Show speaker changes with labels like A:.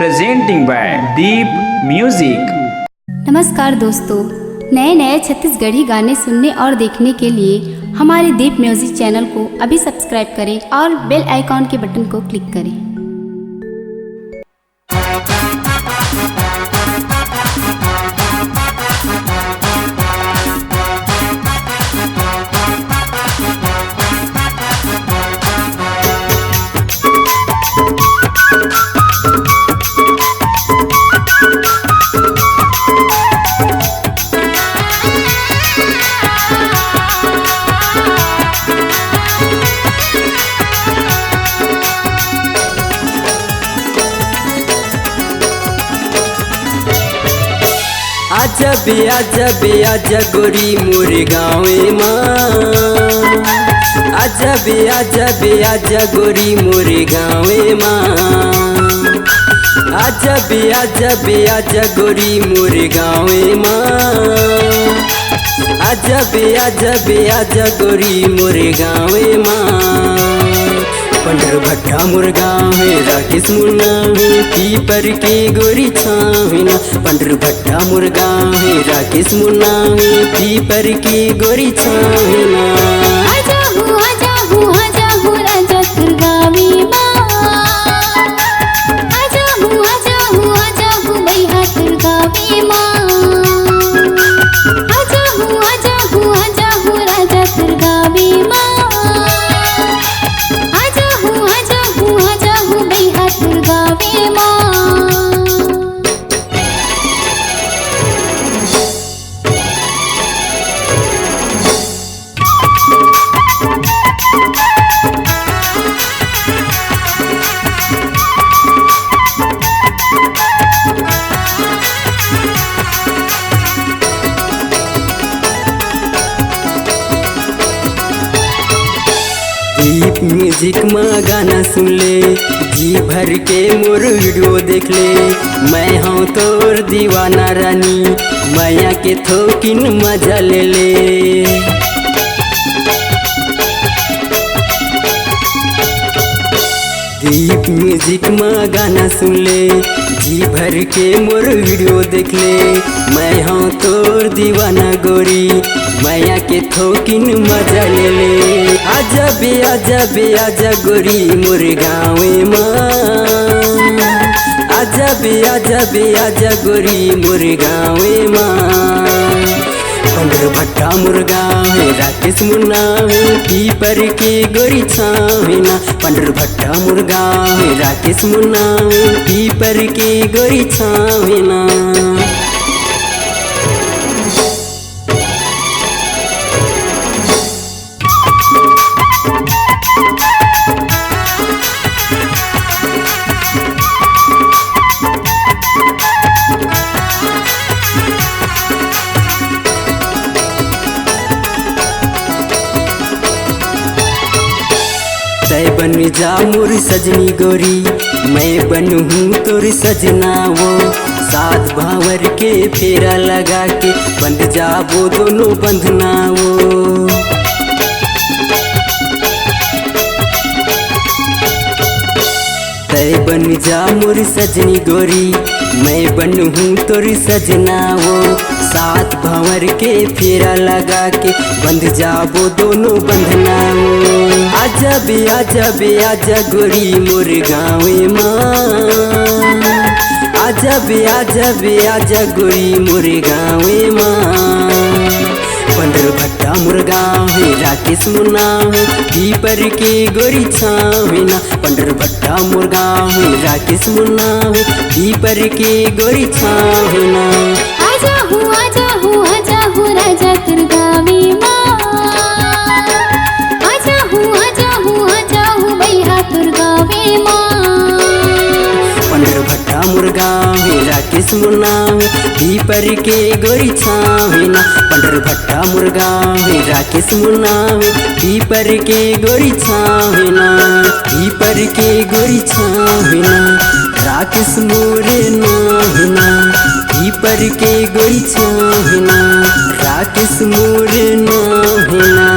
A: presenting by Deep Music।
B: नमस्कार दोस्तों, नए नए छत्तीसगढ़ी गाने सुनने और देखने के लिए हमारे दीप म्यूजिक चैनल को अभी सब्सक्राइब करें और बेल आइकॉन के बटन को क्लिक करें।
C: आजा गोरी मोरे गाँवे माँ। आजा गोरी मोरे गाँवे माँ। आजा गोरी मोरे गाँवे माँ। आजा गोरी मोरे गाँवे माँ। पंडर भट्टा मोर गाँव है, राकेश मुन्ना है, पीपर के गोरी छाविना। पंडर भट्टा मोर गाँव है, राकेश मुन्ना है, पीपर के गोरी छाविना।
B: आजा हूँ राजा तुरगावी माँ। आजा हूँ भैया तुरगावी माँ। आजा हूँ राजा तुरगावी माँ।
C: दीप म्यूजिक में गाना सुन ले, जी भर के मोर वीडियो देख ले। मैं हूँ तोर दीवाना रानी, माया के थोकिन मजा ले ले। दीप म्यूजिक में गाना सुन ले, जी भर के मोर वीडियो देख ले। मैं हूँ तोर दीवाना गोरी, माया के थोकिन मजा ले ले। आजा गोरी मोर गाँवे माँ। आजा गोरी मोर गाँवे माँ। पंडर भट्टा मोर गाँव है, राकेश मुन्ना है, पीपर के गोरी छाविना। पंडर भट्टा मोर गाँव है, राकेश मुन्ना है, पीपर के गोरी छाविना। तय बन जा मोर सजनी गोरी, मैं बनूँ तोर सजना वो। साथ भावर के फेरा लगा के बंध जाबो दोनों बंधना वो। तय बन जा मोर सजनी गोरी, मैं बनूँ तोर सजना वो। साथ भंवर के फेरा लगा के बंध जाबो दोनों बंधना वो। आजा गोरी मोर गाँवे माँ। आजा गोरी मोर गाँवे माँ। पंडर भट्टा मोर गाँव है, राकेश मुन्ना है, पीपर के गोरी छाविना। पंडर भट्टा मोर गाँव है, राकेश मुन्ना है, पीपर के गोरी छाविना।
B: आजा हूँ राजा तुरगावी माँ। आजा हूँ भैया तुरगावी माँ।
C: पंडर भट्टा मोर गाँव है, राकेश मुन्ना है, पीपर के गोरी छाविना। पंडर भट्टा मोर गाँव है, राकेश मुन्ना है, पीपर के गोरी छाविना। पीपर के गोरी छाविना, राकेश मोरे नाहिना। पीपर के गोरी छाविना, राकेश मोरे नाहिना।